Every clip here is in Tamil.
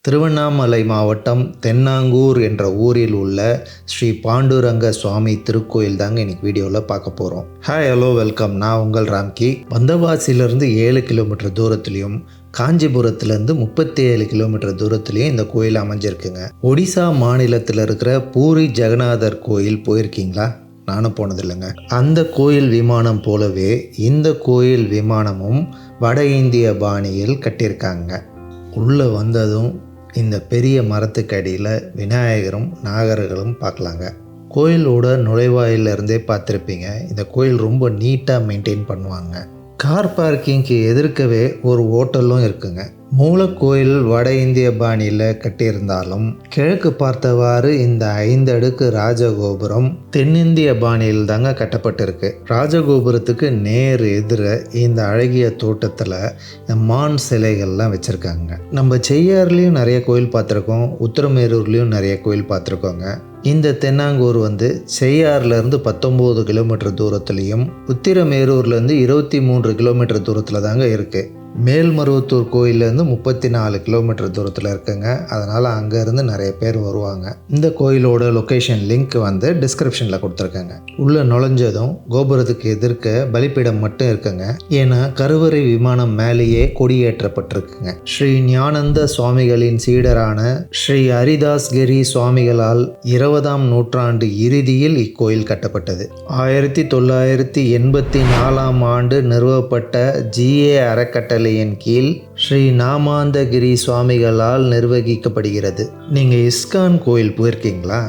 திருவண்ணாமலை மாவட்டம் தென்னாங்கூர் என்ற ஊரில் உள்ள ஸ்ரீ பாண்டுரங்க சுவாமி திருக்கோயில் தாங்க இன்னைக்கு வீடியோவில் பார்க்க போகிறோம். Hi hello welcome. நான் உங்கள் ராம்கி. வந்தவாசியிலிருந்து 7 கிலோமீட்டர் தூரத்துலையும் காஞ்சிபுரத்துலேருந்து 37 கிலோமீட்டர் தூரத்துலேயும் இந்த கோயில் அமைஞ்சிருக்குங்க. ஒடிசா மாநிலத்தில் இருக்கிற பூரி ஜெகநாதர் கோயில் போயிருக்கீங்களா? நானும் போனதில்லைங்க. அந்த கோயில் விமானம் போலவே இந்த கோயில் விமானமும் வட இந்திய பாணியில் கட்டியிருக்காங்க. உள்ளே வந்ததும் இந்த பெரிய மரத்துக்கு அடியில் விநாயகரும் நாகர்களும் பார்க்கலாங்க. கோயிலோட நுழைவாயிலிருந்தே பார்த்துருப்பீங்க. இந்த கோயில் ரொம்ப நீட்டாக மெயின்டைன் பண்ணுவாங்க. கார் பார்க்கிங்க்கு எதிர்க்கவே ஒரு ஹோட்டலும் இருக்குங்க. மூலக்கோயில் வட இந்திய பாணியில் கட்டியிருந்தாலும் கிழக்கு பார்த்தவாறு இந்த 5 அடுக்கு ராஜகோபுரம் தென்னிந்திய பாணியில் தாங்க கட்டப்பட்டிருக்கு. ராஜகோபுரத்துக்கு நேர் எதிர இந்த அழகிய தோட்டத்தில் மான் சிலைகள்லாம் வச்சுருக்காங்க. நம்ம செய்யாறுலேயும் நிறைய கோயில் பார்த்துருக்கோம், உத்திரமேரூர்லேயும் நிறைய கோயில் பார்த்துருக்கோங்க. இந்த தென்னாங்கூர் செய்யாறுலேருந்து 19 கிலோமீட்டர் தூரத்துலேயும் உத்திரமேரூர்லேருந்து 23 கிலோமீட்டர் தூரத்தில் தாங்க இருக்குது. மேல்மருவத்தூர் கோயிலேருந்து 34 கிலோமீட்டர் தூரத்தில் இருக்குங்க. அதனால் அங்கேருந்து நிறைய பேர் வருவாங்க. இந்த கோயிலோட லொக்கேஷன் லிங்க் டிஸ்கிரிப்ஷனில் கொடுத்துருக்காங்க. உள்ளே நுழைஞ்சதும் கோபுரத்துக்கு எதிர்க்க பலிப்பீடம் மட்டும் இருக்குங்க. ஏன்னா கருவறை விமானம் மேலேயே கொடியேற்றப்பட்டிருக்குங்க. ஸ்ரீ ஞானந்த சுவாமிகளின் சீடரான ஸ்ரீ ஹரிதாஸ்கிரி சுவாமிகளால் 20ஆம் நூற்றாண்டு இறுதியில் இக்கோயில் கட்டப்பட்டது. 1984ஆம் ஆண்டு நிறுவப்பட்ட GA அறக்கட்டளை கீழ் ஸ்ரீ நாமாந்தகிரி சுவாமிகளால் நிர்வகிக்கப்படுகிறது. நீங்கள் இஸ்கான் கோயில் போயிருக்கீங்களா?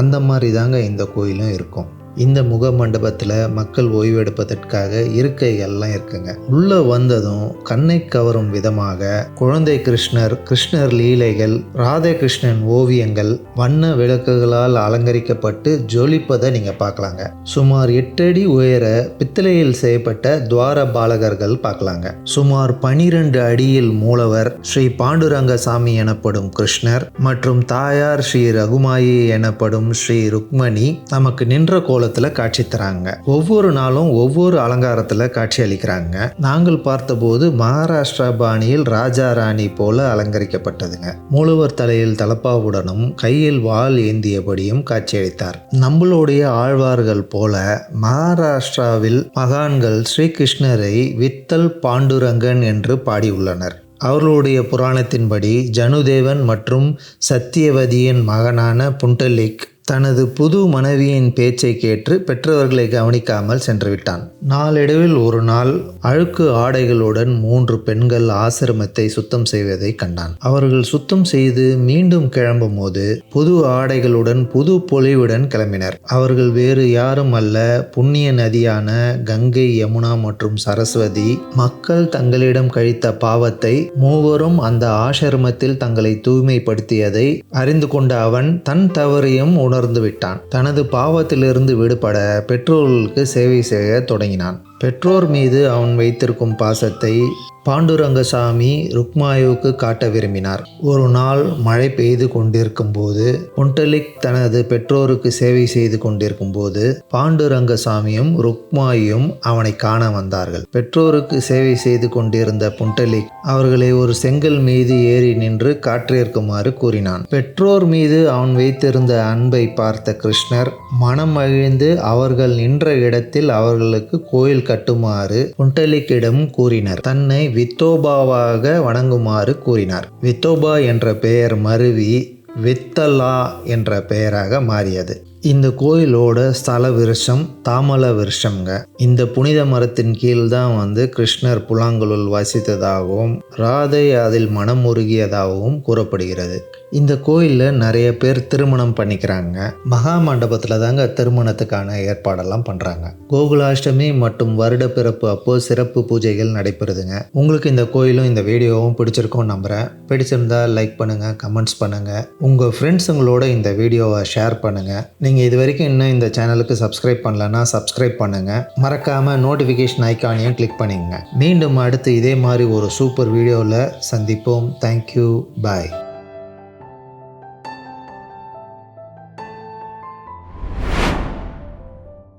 அந்த மாதிரி தாங்க இந்த கோயிலும் இருக்கும். இந்த முக மண்டபத்தில் மக்கள் ஓய்வெடுப்பதற்காக இருக்கைகள்லாம் இருக்குங்க. உள்ளே வந்ததும் கண்ணை கவரும் விதமாக குழந்தை கிருஷ்ணர் லீலைகள், ராதே கிருஷ்ணன் ஓவியங்கள் வண்ண விளக்குகளால் அலங்கரிக்கப்பட்டு ஜொலிப்பதை நீங்கள் பார்க்கலாங்க. சுமார் 8 அடி உயர பித்தளையில் செய்யப்பட்ட துவார பாலகர்கள் பார்க்கலாங்க. சுமார் 12 அடியில் மூலவர் ஸ்ரீ பாண்டுரங்க சாமி எனப்படும் கிருஷ்ணர் மற்றும் தாயார் ஸ்ரீ ரகுமாயி எனப்படும் ஸ்ரீ ருக்மணி நமக்கு நின்ற காட்சி தராங்க. ஒவ்வொரு நாளும் ஒவ்வொரு அலங்காரத்தில் காட்சி அளிக்கிறாங்க. நாங்கள் பார்த்தபோது மகாராஷ்டிரா பாணியில் ராஜா ராணி போல அலங்கரிக்கப்பட்டதுங்க. மூலவர் தலையில் தலப்பாவுடனும் கையில் வாள் ஏந்தியபடியும் காட்சியளித்தார். நம்மளுடைய ஆழ்வார்கள் போல மகாராஷ்டிராவில் மகான்கள் ஸ்ரீகிருஷ்ணரை வித்தல் பாண்டுரங்கன் என்று பாடியுள்ளனர். அவர்களுடைய புராணத்தின்படி ஜனுதேவன் மற்றும் சத்தியவதியின் மகனான புண்டலிக் தனது புது மனைவியின் பேச்சை கேட்டு பெற்றவர்களை கவனிக்காமல் சென்று விட்டான். நாளடைவில் ஒரு நாள் அழுக்கு ஆடைகளுடன் 3 பெண்கள் ஆசிரமத்தை சுத்தம் செய்வதை கண்டான். அவர்கள் சுத்தம் செய்து மீண்டும் கிளம்பும் போது புது ஆடைகளுடன் புது பொலிவுடன் கிளம்பினர். அவர்கள் வேறு யாரும் அல்ல, புண்ணிய நதியான கங்கை, யமுனா மற்றும் சரஸ்வதி. மக்கள் தங்களிடம் கழித்த பாவத்தை மூவரும் அந்த ஆசிரமத்தில் தங்களை தூய்மைப்படுத்தியதை அறிந்து கொண்ட அவன் தன் தவறையும் உணர்ந்து விட்டான். தனது பாவத்திலிருந்து விடுபட பெற்றோர்களுக்கு சேவை செய்ய தொடங்கினான். பெற்றோர் மீது அவன் வைத்திருக்கும் பாசத்தை பாண்டுரங்கசாமி ருக்மாயுவுக்கு காட்ட விரும்பினார். ஒரு நாள் மழை பெய்து கொண்டிருக்கும் போது புண்டலிக் தனது பெற்றோருக்கு சேவை செய்து கொண்டிருக்கும் போது பாண்டுரங்கசாமியும் ருக்மாயும் அவனை காண வந்தார்கள். பெற்றோருக்கு சேவை செய்து கொண்டிருந்த புண்டலிக் அவர்களை ஒரு செங்கல் மீது ஏறி நின்று காற்றிருக்குமாறு கூறினான். பெற்றோர் மீது அவன் வைத்திருந்த அன்பை பார்த்த கிருஷ்ணர் மனம் மகிழ்ந்து அவர்கள் நின்ற இடத்தில் அவர்களுக்கு கோயில் கட்டுமாறு புண்டலிக்கிடம் கூறினர். தன்னை வித்தோபாவாக வணங்குமாறு கூறினார். வித்தோபா என்ற பெயர் மருவி வித்தலா என்ற பெயராக மாறியது. இந்த கோயிலோட ஸ்தல விருஷம் தாமல விருஷம்ங்க. இந்த புனித மரத்தின் கீழ் தான் கிருஷ்ணர் புலாங்குழல் வாசித்ததாகவும் ராதை அதில் மனம் உருகியதாகவும் கூறப்படுகிறது. இந்த கோயிலில் நிறைய பேர் திருமணம் பண்ணிக்கிறாங்க. மகா மண்டபத்தில் தாங்க திருமணத்துக்கான ஏற்பாடெல்லாம் பண்ணுறாங்க. கோகுலாஷ்டமி மற்றும் வருட பிறப்பு அப்போ சிறப்பு பூஜைகள் நடைபெறுதுங்க. உங்களுக்கு இந்த கோயிலும் இந்த வீடியோவும் பிடிச்சிருக்கும் நம்புகிறேன். பிடிச்சிருந்தா லைக் பண்ணுங்கள், கமெண்ட்ஸ் பண்ணுங்கள், உங்கள் ஃப்ரெண்ட்ஸுங்களோட இந்த வீடியோவை ஷேர் பண்ணுங்கள். நீங்கள் இது வரைக்கும் இன்னும் இந்த சேனலுக்கு சப்ஸ்கிரைப் பண்ணலன்னா சப்ஸ்கிரைப் பண்ணுங்கள். மறக்காமல் நோட்டிஃபிகேஷன் ஐக்கானையும் கிளிக் பண்ணிங்க. மீண்டும் அடுத்து இதே மாதிரி ஒரு சூப்பர் வீடியோவில் சந்திப்போம். தேங்க்யூ, பாய்.